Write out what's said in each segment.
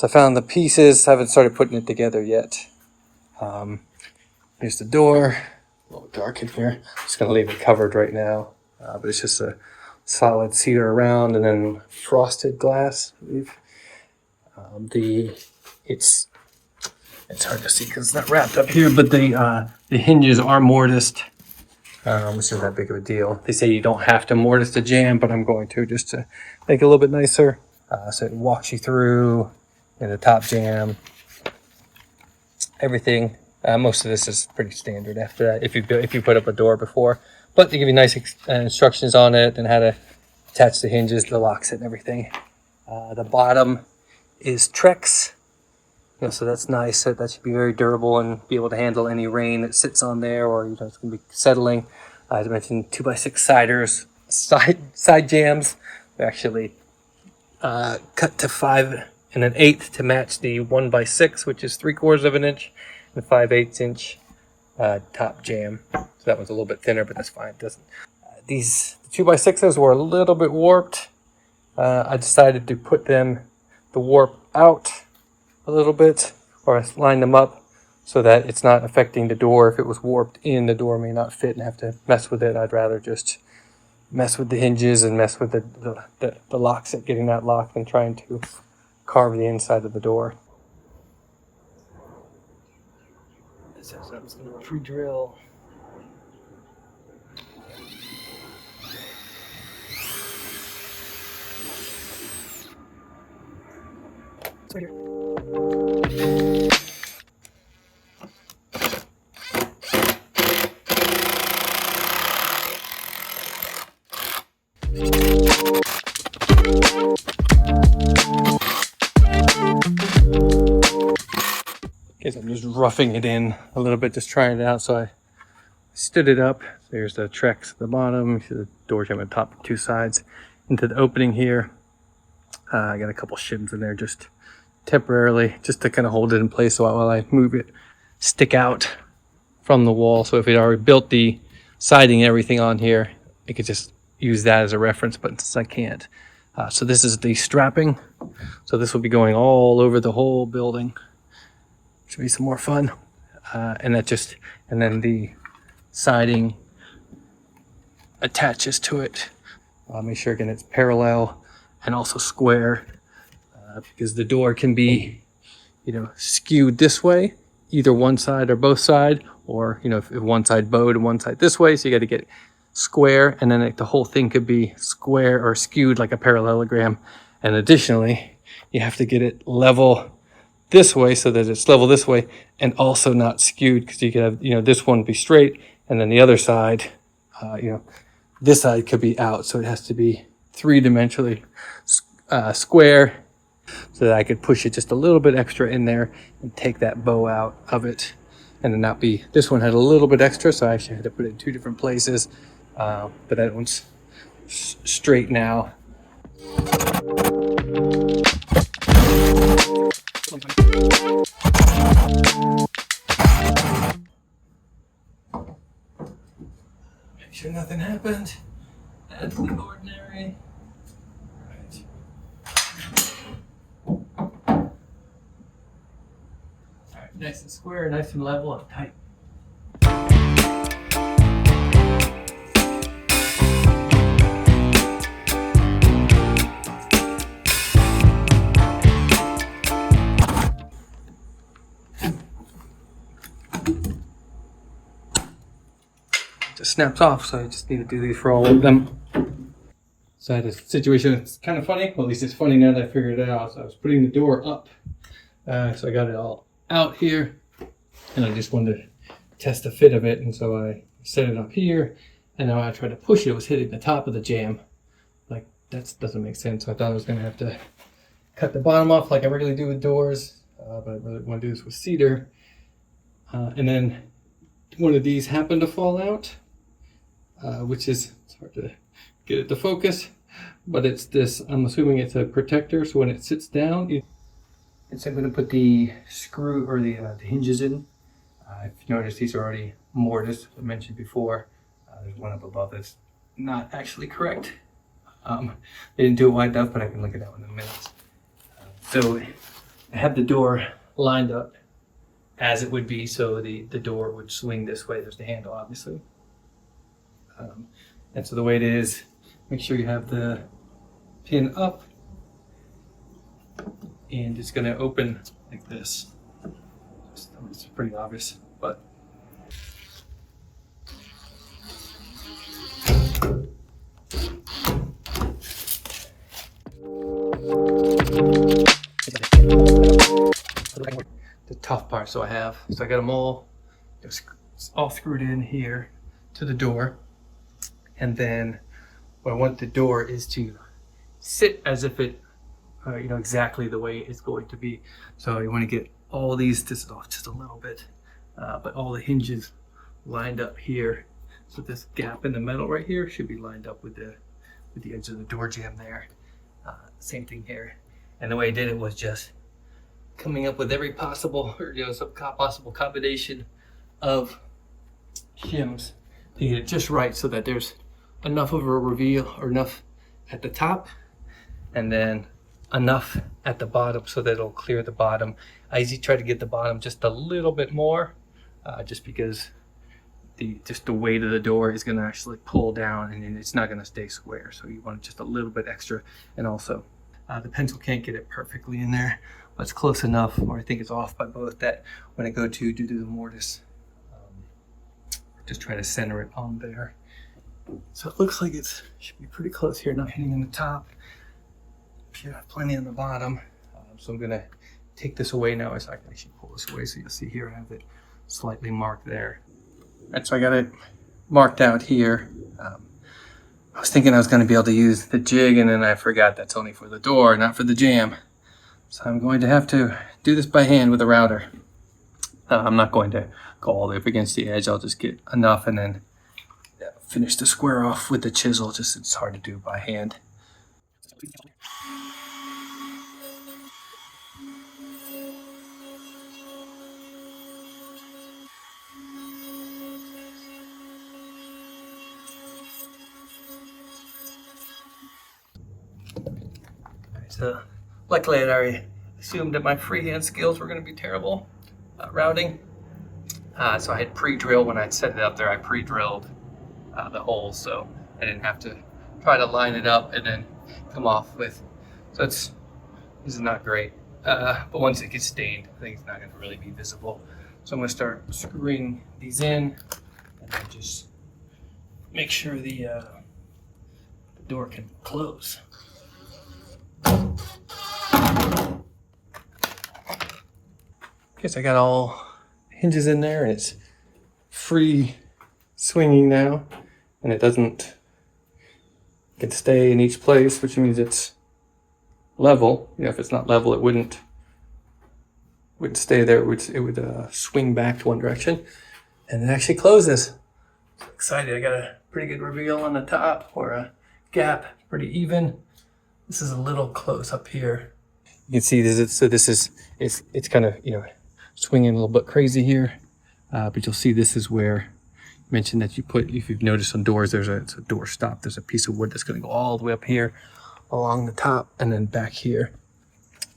So I found the pieces, haven't started putting it together yet. Here's the door, a little dark in here. Just gonna leave it covered right now, but it's just a solid cedar around and then frosted glass, I believe. It's hard to see because it's not wrapped up here, but the hinges are mortised, which isn't that big of a deal. They say you don't have to mortise the jamb, but I'm going to just to make it a little bit nicer. So it walks you through the top jamb, everything. Most of this is pretty standard after that if you put up a door before, but they give you nice instructions on it and how to attach the hinges, the locks, and everything. The bottom is Trex, so that's nice. So that should be very durable and be able to handle any rain that sits on there, or it's going to be settling. As I mentioned, 2x6 siders, side jambs. We actually cut to 5 1/8 to match the 1x6, which is 3/4 of an inch, and 5/8 inch top jamb. So that one's a little bit thinner, but that's fine. It doesn't. These 2x6s were a little bit warped. I decided to put the warp out a little bit, or line them up so that it's not affecting the door. If it was warped in, the door may not fit and have to mess with it. I'd rather just mess with the hinges and mess with the locks at getting that locked than trying to carve the inside of the door. This is I'm just going to pre-drill. It's right here. Guess I'm just roughing it in a little bit, just trying it out. So I stood it up. There's the Trex at the bottom. You see the door jamb on top of 2 sides into the opening here. I got a couple shims in there just temporarily, just to kind of hold it in place so while I move it, stick out from the wall. So if it already built the siding and everything on here, I could just use that as a reference, but since I can't. So this is the strapping. So this will be going all over the whole building. Should be some more fun. And then the siding attaches to it. Make sure again it's parallel and also square, because the door can be, skewed this way, either one side or both side, or if one side bowed and one side this way. So you got to get square, and then the whole thing could be square or skewed like a parallelogram. And additionally, you have to get it level this way so that it's level this way and also not skewed, because you could have this one be straight and then the other side, this side could be out. So it has to be 3-dimensionally square, so that I could push it just a little bit extra in there and take that bow out of it, and then not be. This one had a little bit extra, so I actually had to put it in 2 different places. But that one's straight now. Make sure nothing happened. That's the ordinary. Right. Alright, nice and square, nice and level and tight. Just snaps off, so I just need to do these for all of them. So I had a situation that's kind of funny. Well, at least it's funny now that I figured it out. So I was putting the door up, so I got it all out here, and I just wanted to test the fit of it, and so I set it up here, and now I tried to push it. It was hitting the top of the jamb. Like, that doesn't make sense. So I thought I was going to have to cut the bottom off like I regularly do with doors, but I really want to do this with cedar. And then one of these happened to fall out, which is, it's hard to get it to focus, but it's this, I'm assuming it's a protector, so when it sits down, it's I'm going to put the screw or the hinges in. If you notice, these are already mortised, I mentioned before. There's one up above that's not actually correct. They didn't do it wide enough, but I can look at that one in a minute. So I have the door lined up as it would be, so the door would swing this way. There's the handle, obviously. And so the way it is, make sure you have the pin up, and it's going to open like this. It's pretty obvious, but the tough part. So I got them all screwed in here to the door, and then what I want the door is to sit as if it exactly the way it's going to be. So you want to get all these off just a little bit, but all the hinges lined up here. So this gap in the metal right here should be lined up with the edge of the door jamb there. Same thing here. And the way I did it was just coming up with every possible, possible combination of shims to get it just right, so that there's enough of a reveal, or enough at the top, and then enough at the bottom so that it'll clear the bottom. I usually try to get the bottom just a little bit more, just because the weight of the door is going to actually pull down, and it's not going to stay square. So you want just a little bit extra. And also the pencil can't get it perfectly in there, but it's close enough, or I think it's off by both, that when I go to do the mortise, just try to center it on there. So it looks like it should be pretty close here, not hitting on the top. Should have plenty on the bottom. So I'm gonna take this away now. So I can actually pull this away, so you'll see here I have it slightly marked there. All right, so I got it marked out here. I was thinking I was gonna be able to use the jig, and then I forgot that's only for the door, not for the jamb. So I'm going to have to do this by hand with a router. I'm not going to go all the way up against the edge. I'll just get enough and then finish the square off with the chisel. Just, it's hard to do by hand. So luckily I already assumed that my freehand skills were going to be terrible routing. So I had pre-drilled, when I'd set it up there, I pre-drilled the holes, so I didn't have to try to line it up and then come off with. So this is not great, but once it gets stained, I think it's not going to really be visible. So I'm going to start screwing these in, and then just make sure the door can close. Okay, so I got all hinges in there, and it's free swinging now, and it can stay in each place, which means it's level. If it's not level, it wouldn't stay there. It would swing back to one direction, and it actually closes. I'm excited. I got a pretty good reveal on the top, or a gap, pretty even. This is a little close up here. You can see it's kind of swinging a little bit crazy here, but you'll see this is where you mentioned that if you've noticed on doors, it's a door stop. There's a piece of wood that's going to go all the way up here along the top and then back here.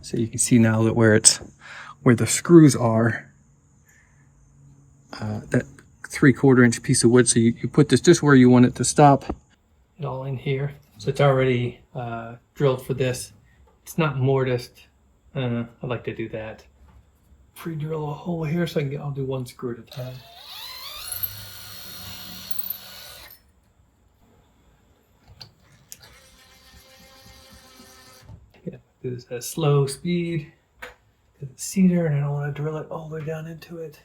So you can see now that where the screws are, that 3/4 inch piece of wood. So you put this just where you want it to stop. It all in here. So it's already drilled for this. It's not mortised. I like to do that. Pre-drill a hole here, so I'll do one screw at a time. Yeah, do this at a slow speed because it's cedar, and I don't want to drill it all the way down into it.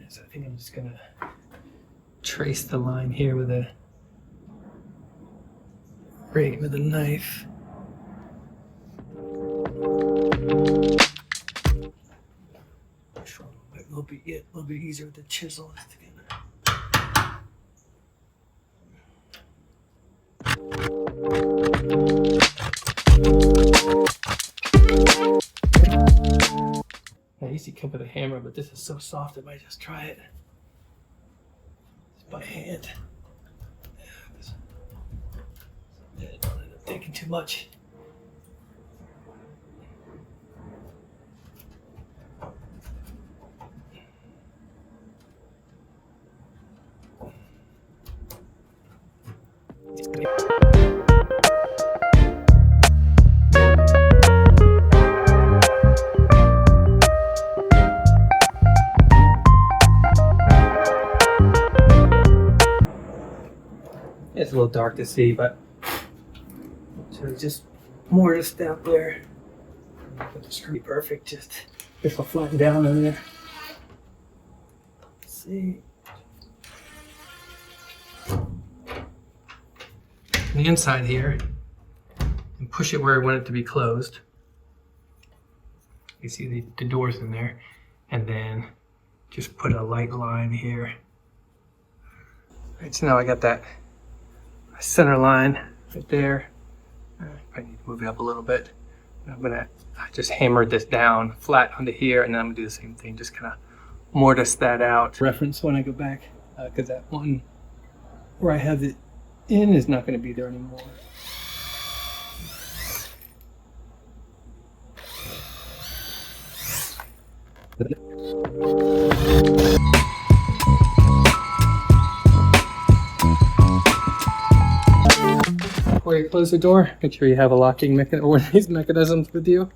So I think I'm just gonna trace the line here with a knife. A little bit easier with the chisel. I usually come with a hammer, but this is so soft I might just try it. by hand. It don't end up taking too much. It's a little dark to see, but so just mortised out there. But it's gonna be perfect. Just this will flatten down in there. Let's see. On the inside here, and push it where I want it to be closed. You see the doors in there, and then just put a light line here. All right, so now I got that center line right there. I need to move it up a little bit. I just hammered this down flat onto here, and then I'm gonna do the same thing, just kind of mortise that out. Reference when I go back, because that one where I have it in is not going to be there anymore. Before you close the door, make sure you have a locking mechanism or one of these mechanisms with you,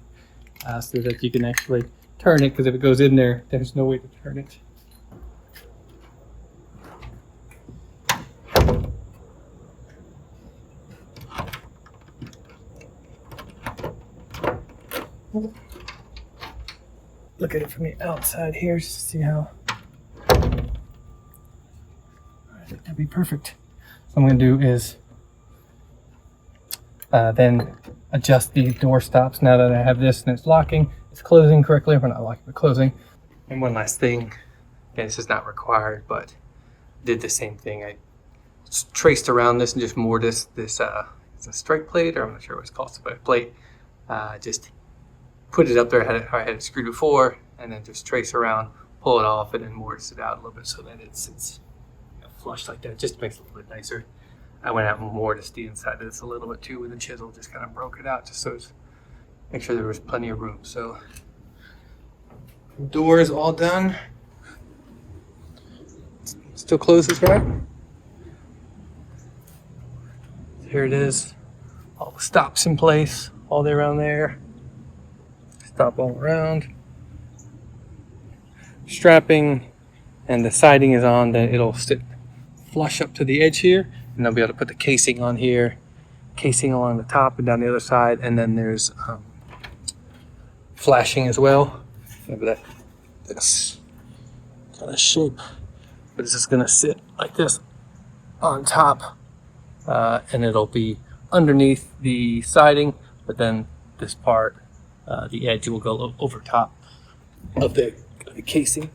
so that you can actually turn it, because if it goes in there, there's no way to turn it. Look at it from the outside here just to see how. I think that'd be perfect. What I'm going to do is then adjust the door stops now that I have this and it's locking. It's closing correctly. We're not locking, but closing. And one last thing. Again, this is not required, but did the same thing. I traced around this and just mortised this. It's a strike plate, or I'm not sure what it's called, but a plate. Just put it up there how I had it screwed before, and then just trace around, pull it off, and then mortise it out a little bit so that it sits flush like that. Just makes it a little bit nicer. I went out and mortised the inside of this a little bit too with a chisel, just kind of broke it out just so it's, make sure there was plenty of room. So door is all done. Still closes, right? Here it is. All the stops in place, all the way around there. Stop all around. Strapping and the siding is on, then it'll sit flush up to the edge here, and I'll be able to put the casing on here, casing along the top and down the other side, and then there's flashing as well. Remember that this kind of shape, but it's just gonna sit like this on top, and it'll be underneath the siding, but then this part, the edge will go over top of the casing.